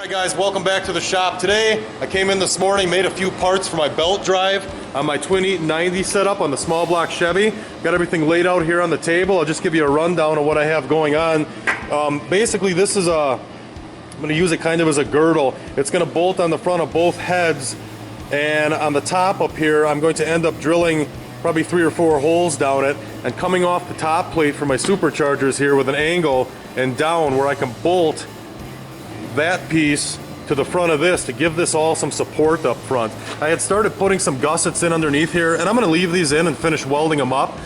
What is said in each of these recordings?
Alright guys, welcome back to the shop. Today I came in this morning, made a few parts for my belt drive on my twin Eaton 90 setup on the small block Chevy. Got everything laid out here on the table. I'll just give you a rundown of what I have going on. Basically this is I'm going to use it kind of as a girdle. It's going to bolt on the front of both heads, and on the top up here I'm going to end up drilling probably 3 or 4 holes down it and coming off the top plate for my superchargers here with an angle and down where I can bolt that piece to the front of this to give this all some support up front. I had started putting some gussets in underneath here, and I'm going to leave these in and finish welding them up,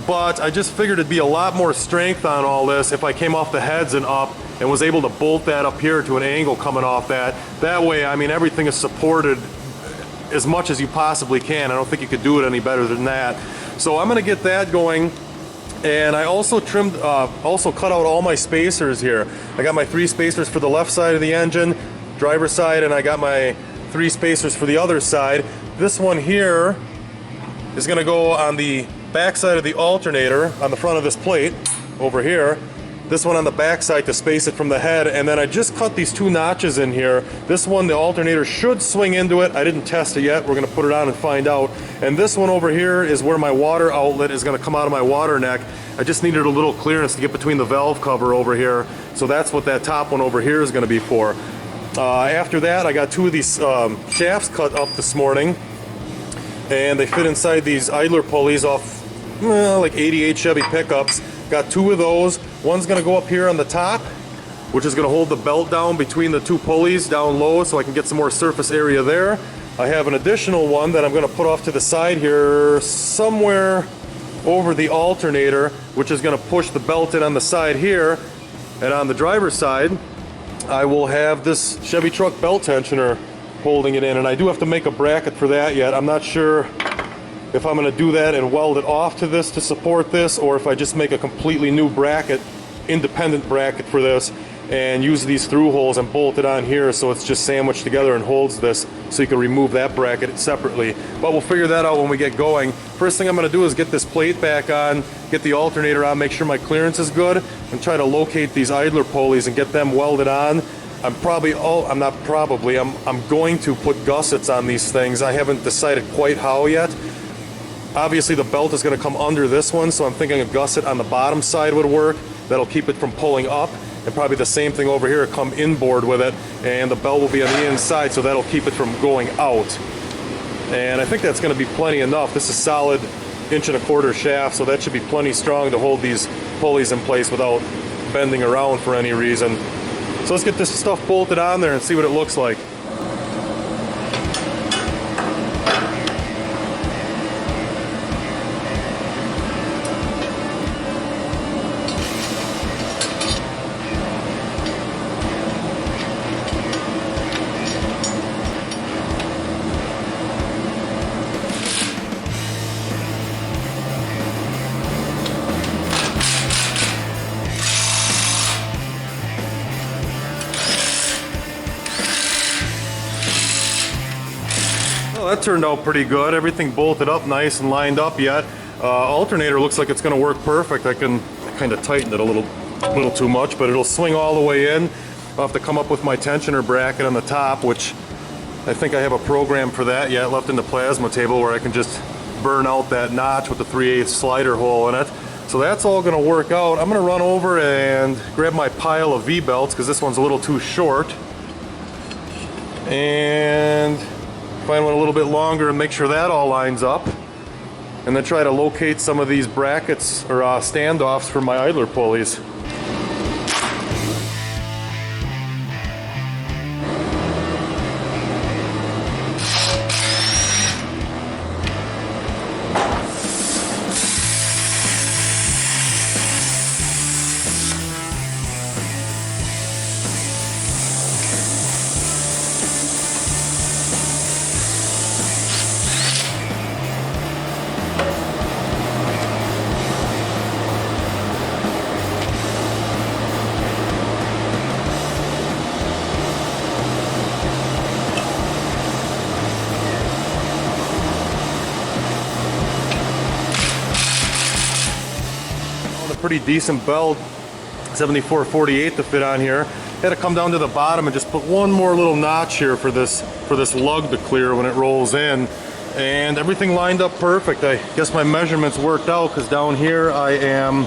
but I just figured it'd be a lot more strength on all this if I came off the heads and up and was able to bolt that up here to an angle coming off that. That way, I mean, everything is supported as much as you possibly can. I don't think you could do it any better than that. So I'm going to get that going. And I also cut out all my spacers here. I got my 3 spacers for the left side of the engine, driver's side, and I got my 3 spacers for the other side. This one here is going to go on the back side of the alternator on the front of this plate over here. This one on the back side to space it from the head, and then I just cut these 2 notches in here. This one, the alternator should swing into it. I didn't test it yet. We're going to put it on and find out. And this one over here is where my water outlet is going to come out of my water neck. I just needed a little clearance to get between the valve cover over here. So that's what that top one over here is going to be for. After that, I got 2 of these shafts cut up this morning, and they fit inside these idler pulleys off like 88 Chevy pickups. Got 2 of those. One's going to go up here on the top, which is going to hold the belt down between the 2 pulleys down low so I can get some more surface area there. I have an additional one that I'm going to put off to the side here somewhere over the alternator, which is going to push the belt in on the side here. And on the driver's side, I will have this Chevy truck belt tensioner holding it in. And I do have to make a bracket for that yet. I'm not sure if I'm going to do that and weld it off to this to support this, or if I just make a completely new bracket, independent bracket for this, and use these through holes and bolt it on here so it's just sandwiched together and holds this, so you can remove that bracket separately. But we'll figure that out when we get going. First thing I'm going to do is get this plate back on, get the alternator on, make sure my clearance is good, and try to locate these idler pulleys and get them welded on. I'm going to put gussets on these things. I haven't decided quite how yet. Obviously the belt is going to come under this one, so I'm thinking a gusset on the bottom side would work. That'll keep it from pulling up, and probably the same thing over here, come inboard with it, and the belt will be on the inside, so that'll keep it from going out. And I think that's going to be plenty enough. This is solid 1.25 inch shaft, so that should be plenty strong to hold these pulleys in place without bending around for any reason. So let's get this stuff bolted on there and see what it looks like. Well, that turned out pretty good. Everything bolted up nice and lined up yet. Alternator looks like it's going to work perfect. I kind of tightened it a little too much, but it'll swing all the way in. I'll have to come up with my tensioner bracket on the top, which I think I have a program for that yet left in the plasma table, where I can just burn out that notch with the 3/8 slider hole in it. So that's all going to work out. I'm going to run over and grab my pile of V-belts, because this one's a little too short, and find one a little bit longer and make sure that all lines up, and then try to locate some of these brackets or standoffs for my idler pulleys. Pretty decent belt, 74/48 to fit on here. Had to come down to the bottom and just put one more little notch here for this lug to clear when it rolls in. And everything lined up perfect. I guess my measurements worked out, because down here I am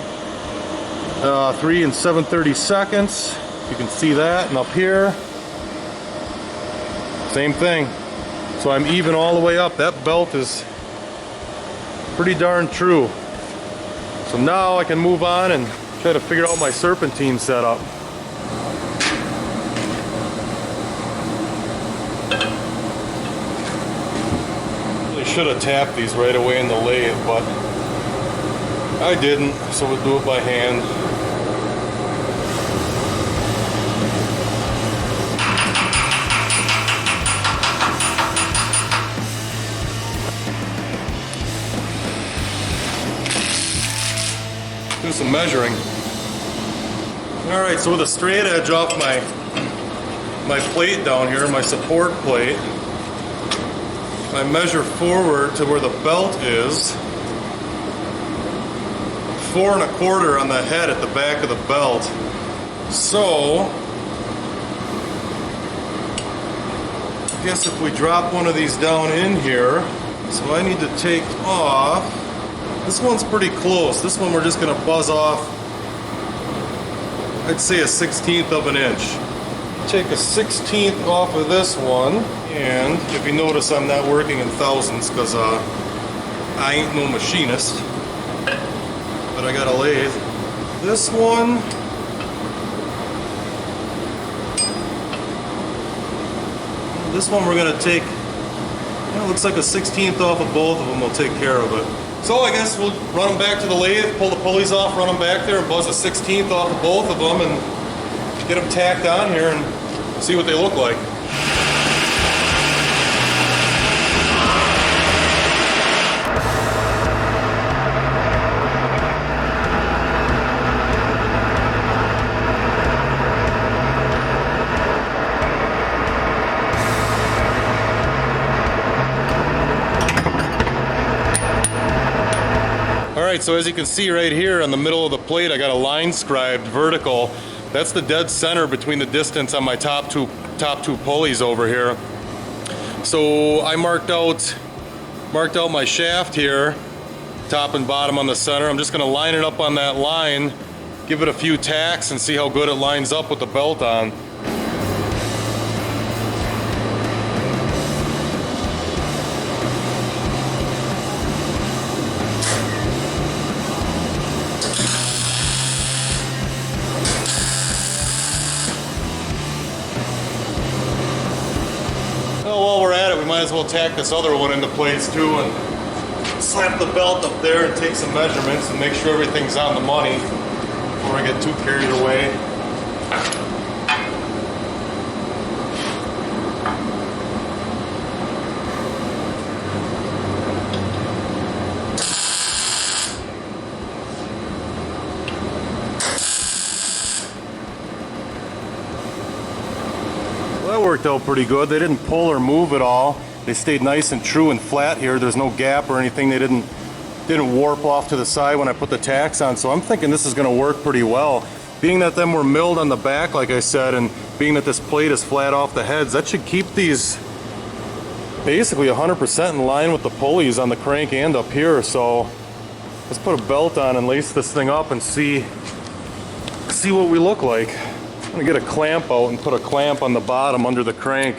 3 7/32. You can see that, and up here, same thing. So I'm even all the way up. That belt is pretty darn true. So now I can move on and try to figure out my serpentine setup. Really should have tapped these right away in the lathe, but I didn't, so we'll do it by hand. Do some measuring. All right, so with a straight edge off my plate down here, my support plate, I measure forward to where the belt is. 4 1/4 on the head at the back of the belt. So I guess if we drop one of these down in here, so I need to take off. This one's pretty close. This one we're just going to buzz off, I'd say, 1/16 of an inch. Take a 1/16 off of this one, and if you notice, I'm not working in thousandths because I ain't no machinist, but I got a lathe. This one, we're going to take, it looks like a 1/16 off of both of them. We'll take care of it. So I guess we'll run them back to the lathe, pull the pulleys off, run them back there, and buzz a 1/16 off of both of them, and get them tacked on here and see what they look like. Alright, so as you can see right here on the middle of the plate, I got a line scribed vertical. That's the dead center between the distance on my top two pulleys over here. So I marked out my shaft here, top and bottom on the center. I'm just going to line it up on that line, give it a few tacks, and see how good it lines up with the belt on. While we're at it, we might as well tack this other one into place too, and slap the belt up there and take some measurements and make sure everything's on the money before I get too carried away. That worked out pretty good. They didn't pull or move at all. They stayed nice and true and flat here. There's no gap or anything. They didn't warp off to the side when I put the tacks on. So I'm thinking this is going to work pretty well. Being that them were milled on the back, like I said, and being that this plate is flat off the heads, that should keep these basically 100% in line with the pulleys on the crank and up here. So let's put a belt on and lace this thing up and see what we look like. I'm going to get a clamp out and put a clamp on the bottom under the crank.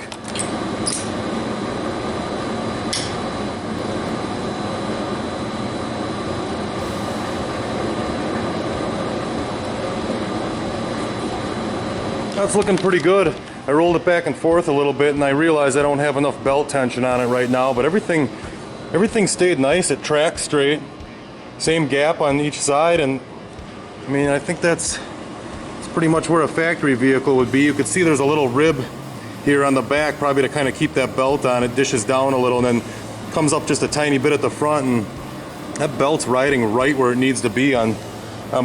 That's looking pretty good. I rolled it back and forth a little bit and I realized I don't have enough belt tension on it right now, but everything stayed nice. It tracked straight. Same gap on each side, and I mean, I think that's pretty much where a factory vehicle would be. You could see there's a little rib here on the back, probably to kind of keep that belt on. It dishes down a little and then comes up just a tiny bit at the front, and that belt's riding right where it needs to be on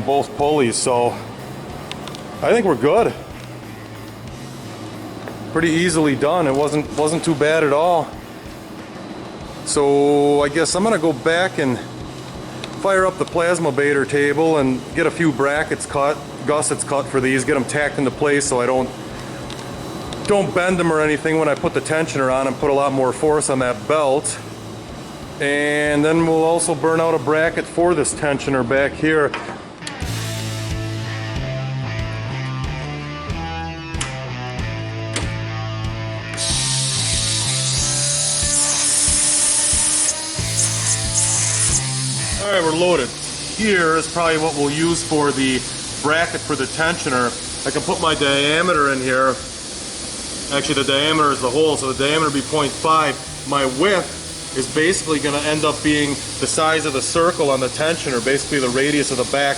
both pulleys. So I think we're good. Pretty easily done. It wasn't too bad at all. So I guess I'm gonna go back and fire up the plasma baiter table and get a few brackets cut, gussets cut for these, get them tacked into place so I don't bend them or anything when I put the tensioner on, and put a lot more force on that belt. And then we'll also burn out a bracket for this tensioner back here. All right, we're loaded. Here is probably what we'll use for the bracket for the tensioner. I can put my diameter in here. Actually, the diameter is the hole, so the diameter will be 0.5. My width is basically going to end up being the size of the circle on the tensioner, basically the radius of the back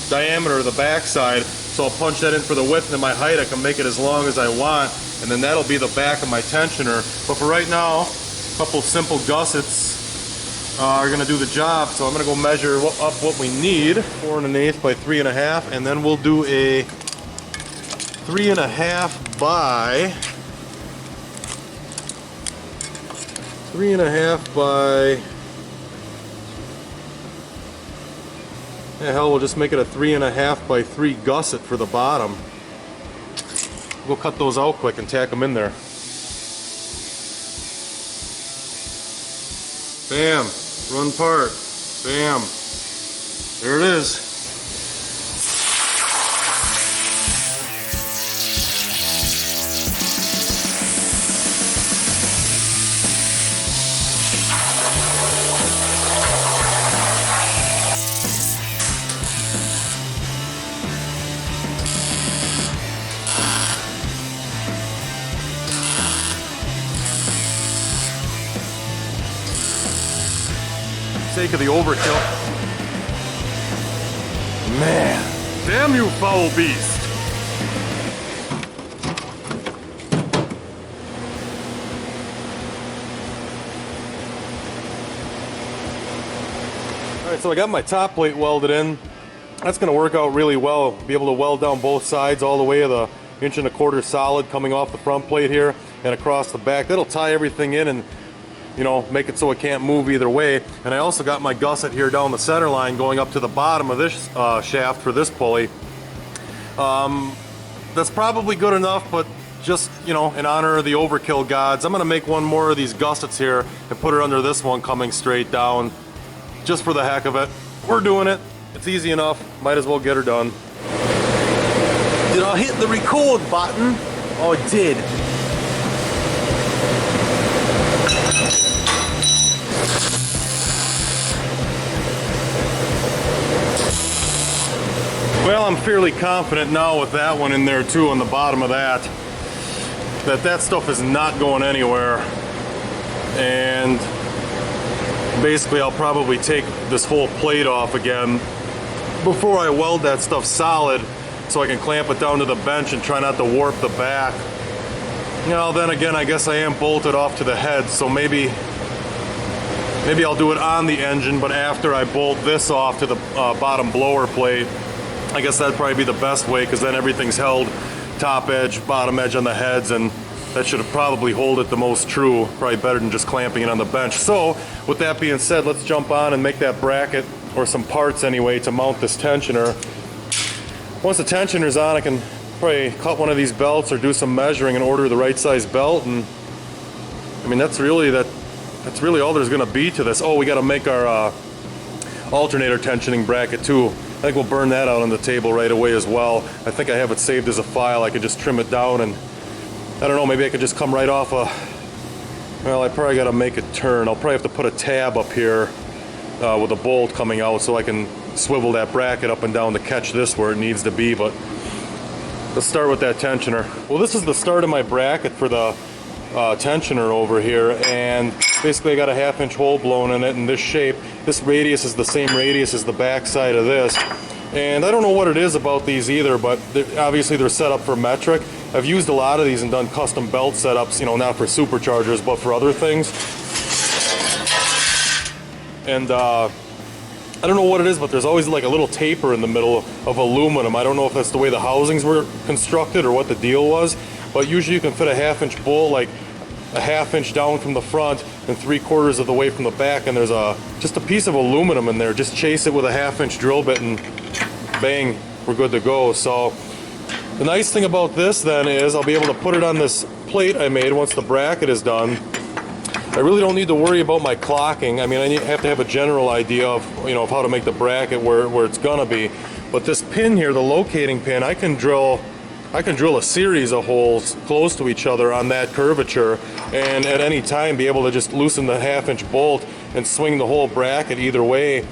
diameter of the back side. So I'll punch that in for the width, and my height I can make it as long as I want, and then that'll be the back of my tensioner. But for right now, a couple simple gussets are going to do the job. So I'm going to go measure up what we need, 4 1/8 by 3 1/2, and then we'll do a 3 1/2 by 3 1/2 by, yeah, hell, we'll just make it a 3 1/2 by 3 gusset for the bottom. We'll cut those out quick and tack them in there. Bam, run part, bam, there it is. Sake of the overkill. Man, damn you foul beast. Alright, so I got my top plate welded in. That's going to work out really well. Be able to weld down both sides all the way to the 1 1/4 solid coming off the front plate here and across the back. That'll tie everything in and, you know, make it so it can't move either way. And I also got my gusset here down the center line going up to the bottom of this shaft for this pulley. That's probably good enough, but just, you know, in honor of the overkill gods, I'm gonna make one more of these gussets here and put her under this one coming straight down, just for the heck of it. We're doing it. It's easy enough. Might as well get her done. Did I hit the record button? I did. Well, I'm fairly confident now with that one in there too on the bottom of that stuff is not going anywhere. And basically I'll probably take this whole plate off again before I weld that stuff solid, so I can clamp it down to the bench and try not to warp the back. You know, then again, I guess I am bolted off to the head, so maybe I'll do it on the engine, but after I bolt this off to the bottom blower plate. I guess that'd probably be the best way, because then everything's held top edge, bottom edge on the heads, and that should probably hold it the most true. Probably better than just clamping it on the bench. So with that being said, let's jump on and make that bracket, or some parts anyway, to mount this tensioner. Once the tensioner's on, I can probably cut one of these belts or do some measuring and order the right size belt. And I mean, that's really all there's gonna be to this. Oh, we gotta make our alternator tensioning bracket too. I think we'll burn that out on the table right away as well. I think I have it saved as a file. I could just trim it down, and I don't know, maybe I could just come right off well, I probably gotta make it turn. I'll probably have to put a tab up here with a bolt coming out so I can swivel that bracket up and down to catch this where it needs to be. But let's start with that tensioner. Well, this is the start of my bracket for the tensioner over here, and basically I got a 1/2 inch hole blown in it in this shape. This radius is the same radius as the back side of this, and I don't know what it is about these either, but obviously they're set up for metric. I've used a lot of these and done custom belt setups, you know, not for superchargers but for other things, and I don't know what it is, but there's always like a little taper in the middle of aluminum. I don't know if that's the way the housings were constructed or what the deal was, but usually you can fit a 1/2 inch bolt like a 1/2 inch down from the front and 3/4 of the way from the back, and there's just a piece of aluminum in there. Just chase it with a 1/2 inch drill bit and bang, we're good to go. So the nice thing about this then is I'll be able to put it on this plate I made once the bracket is done. I really don't need to worry about my clocking. I mean, I have to have a general idea of, you know, of how to make the bracket where it's gonna be. But this pin here, the locating pin, I can drill a series of holes close to each other on that curvature, and at any time be able to just loosen the 1/2-inch bolt and swing the whole bracket either way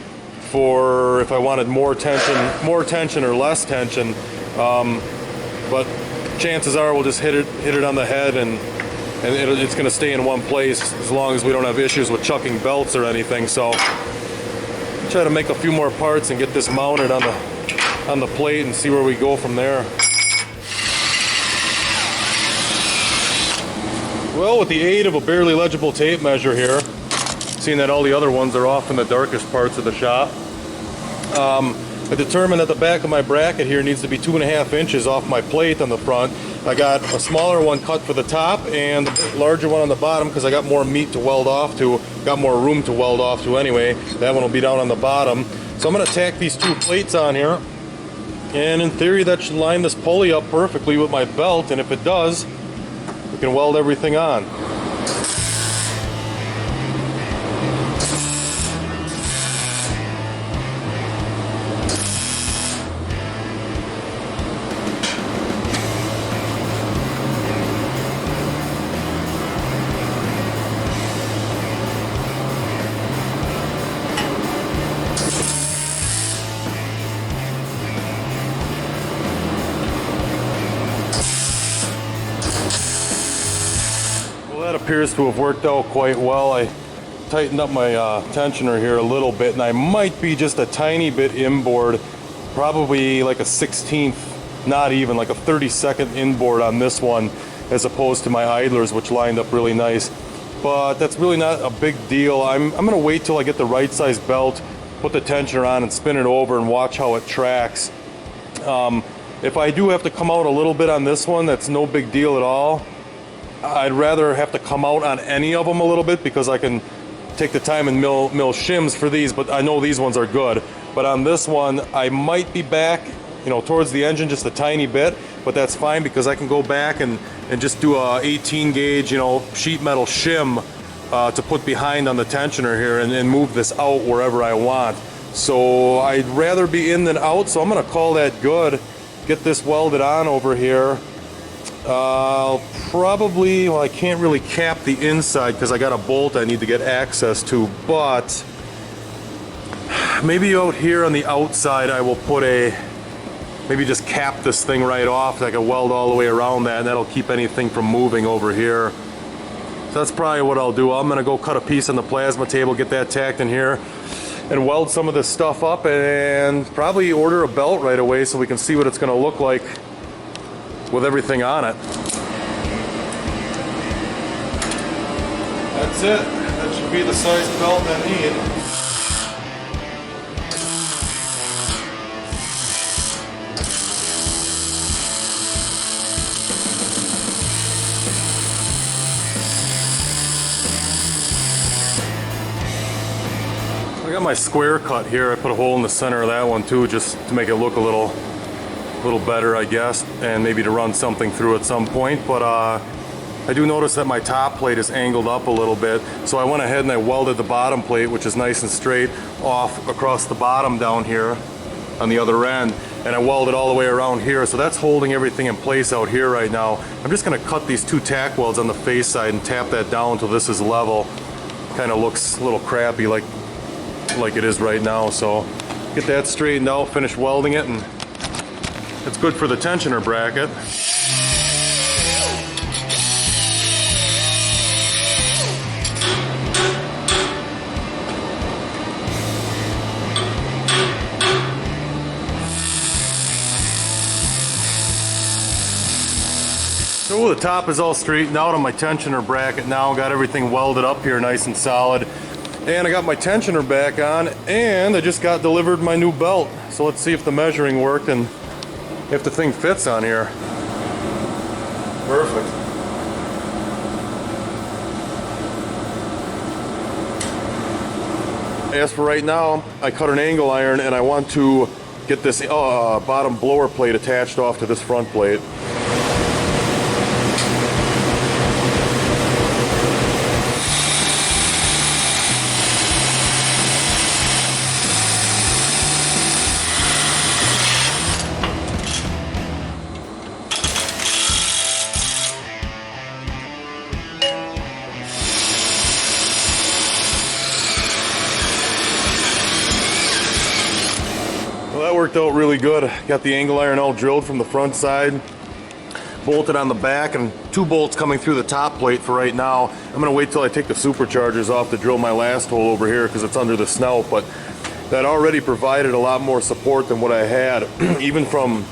for if I wanted more tension or less tension. But chances are we'll just hit it on the head, and it's going to stay in one place as long as we don't have issues with chucking belts or anything. So try to make a few more parts and get this mounted on the plate and see where we go from there. Well, with the aid of a barely legible tape measure here, seeing that all the other ones are off in the darkest parts of the shop, I determined that the back of my bracket here needs to be 2.5 inches off my plate on the front. I got a smaller one cut for the top and a larger one on the bottom because I got more meat to weld off to, got more room to weld off to anyway. That one will be down on the bottom. So I'm going to tack these 2 plates on here, and in theory that should line this pulley up perfectly with my belt, and if it does, we can weld everything on. That appears to have worked out quite well. I tightened up my tensioner here a little bit, and I might be just a tiny bit inboard, probably like a 16th, not even, like a 32nd inboard on this one, as opposed to my idlers, which lined up really nice. But that's really not a big deal. I'm gonna wait till I get the right size belt, put the tensioner on and spin it over and watch how it tracks. If I do have to come out a little bit on this one, that's no big deal at all. I'd rather have to come out on any of them a little bit because I can take the time and mill shims for these, but I know these ones are good. But on this one, I might be back, you know, towards the engine just a tiny bit, but that's fine because I can go back and just do a 18 gauge, you know, sheet metal shim to put behind on the tensioner here and move this out wherever I want. So I'd rather be in than out, so I'm gonna call that good. Get this welded on over here. I'll probably, well, I can't really cap the inside because I got a bolt I need to get access to, but maybe out here on the outside I will put maybe just cap this thing right off. I can weld all the way around that, and that'll keep anything from moving over here. So that's probably what I'll do. I'm gonna go cut a piece on the plasma table, get that tacked in here, and weld some of this stuff up, and probably order a belt right away so we can see what it's gonna look like with everything on it. That's it. That should be the size belt I need. I got my square cut here. I put a hole in the center of that one too, just to make it look a little better, I guess, and maybe to run something through at some point. But I do notice that my top plate is angled up a little bit, so I went ahead and I welded the bottom plate, which is nice and straight, off across the bottom down here on the other end, and I welded all the way around here, so that's holding everything in place out here right now. I'm just going to cut these 2 tack welds on the face side and tap that down until this is level. Kind of looks a little crappy like it is right now, so get that straightened out, finish welding it, and it's good for the tensioner bracket. So the top is all straightened out on my tensioner bracket now. Got everything welded up here nice and solid. And I got my tensioner back on, and I just got delivered my new belt. So let's see if the measuring worked and if the thing fits on here. Perfect. As for right now, I cut an angle iron and I want to get this bottom blower plate attached off to this front plate. That worked out really good. Got the angle iron all drilled from the front side, bolted on the back, and 2 bolts coming through the top plate for right now. I'm gonna wait till I take the superchargers off to drill my last hole over here because it's under the snout, but that already provided a lot more support than what I had. Even from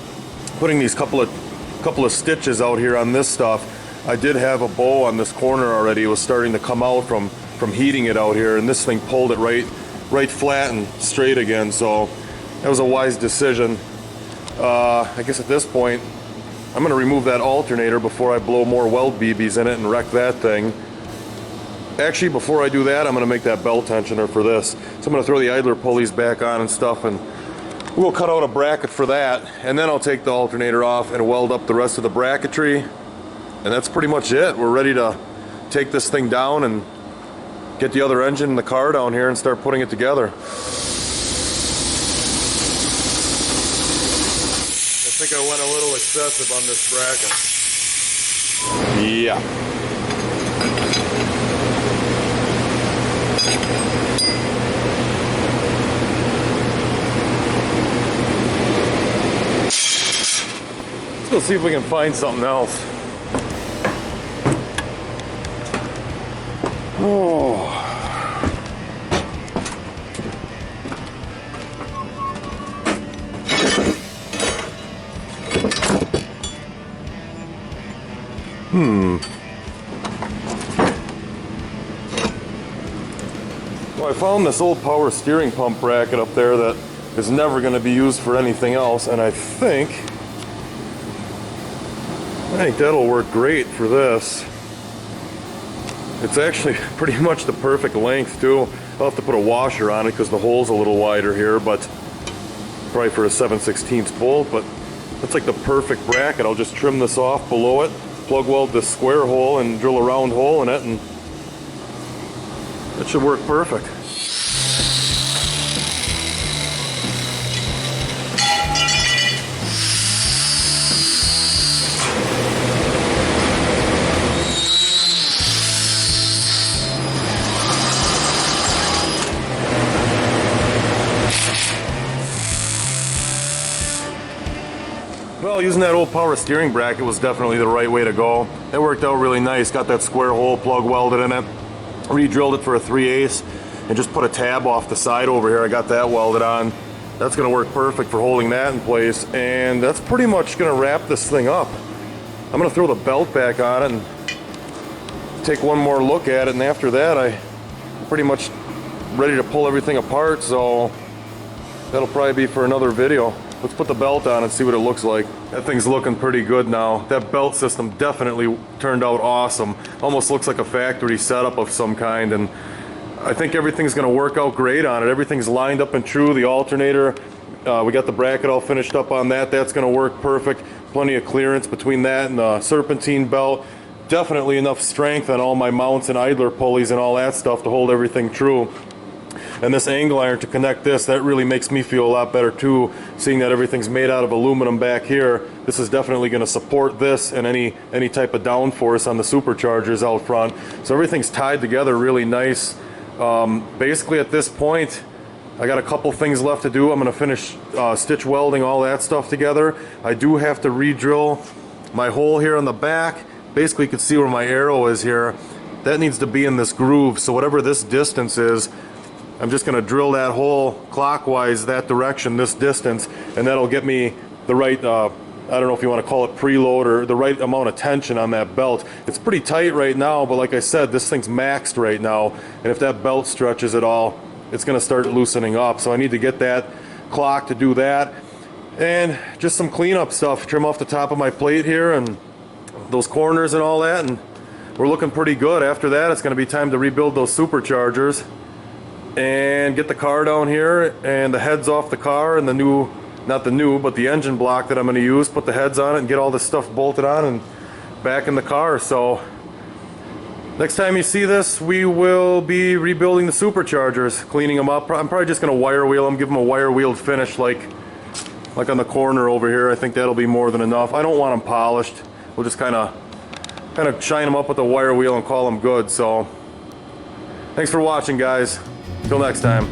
putting these couple of stitches out here on this stuff, I did have a bow on this corner already. It was starting to come out from heating it out here, and this thing pulled it right flat and straight again, so that was a wise decision. I guess at this point, I'm going to remove that alternator before I blow more weld BBs in it and wreck that thing. Actually, before I do that, I'm going to make that belt tensioner for this. So I'm going to throw the idler pulleys back on and stuff, and we'll cut out a bracket for that, and then I'll take the alternator off and weld up the rest of the bracketry. And that's pretty much it. We're ready to take this thing down and get the other engine in the car down here and start putting it together. I think I went a little excessive on this bracket. Yeah. Let's go see if we can find something else. Oh. Well, I found this old power steering pump bracket up there that is never going to be used for anything else, and I think that'll work great for this. It's actually pretty much the perfect length too. I'll have to put a washer on it because the hole's a little wider here, but probably for a 7/16 bolt, but that's like the perfect bracket. I'll just trim this off below it, plug weld this square hole and drill a round hole in it, and it should work perfect. Well, using that old power steering bracket was definitely the right way to go. It worked out really nice. Got that square hole plug welded in it. Re-drilled it for a 3/8 and just put a tab off the side over here. I got that welded on. That's going to work perfect for holding that in place, and that's pretty much going to wrap this thing up. I'm going to throw the belt back on it and take one more look at it, and after that I'm pretty much ready to pull everything apart, so that'll probably be for another video. Let's put the belt on and see what it looks like. That thing's looking pretty good now. That belt system definitely turned out awesome. Almost looks like a factory setup of some kind, and I think everything's gonna work out great on it. Everything's lined up and true. The alternator, we got the bracket all finished up on that. That's gonna work perfect. Plenty of clearance between that and the serpentine belt. Definitely enough strength on all my mounts and idler pulleys and all that stuff to hold everything true. And this angle iron to connect this, that really makes me feel a lot better too, seeing that everything's made out of aluminum back here. This is definitely going to support this and any type of downforce on the superchargers out front. So everything's tied together really nice. Basically at this point, I got a couple things left to do. I'm going to finish stitch welding all that stuff together. I do have to re-drill my hole here on the back. Basically you can see where my arrow is here. That needs to be in this groove, so whatever this distance is, I'm just going to drill that hole clockwise that direction, this distance, and that'll get me the right, I don't know if you want to call it preload or the right amount of tension on that belt. It's pretty tight right now, but like I said, this thing's maxed right now, and if that belt stretches at all, it's going to start loosening up. So I need to get that clock to do that, and just some cleanup stuff, trim off the top of my plate here and those corners and all that, and we're looking pretty good. After that, it's going to be time to rebuild those superchargers and get the car down here and the heads off the car and the new not the new, but the engine block that I'm going to use, put the heads on it and get all this stuff bolted on and back in the car. So next time you see this, we will be rebuilding the superchargers, cleaning them up. I'm probably just going to wire wheel them, give them a wire wheeled finish like on the corner over here. I think that'll be more than enough. I don't want them polished. We'll just kind of shine them up with a wire wheel and call them good. So thanks for watching, guys. Till next time.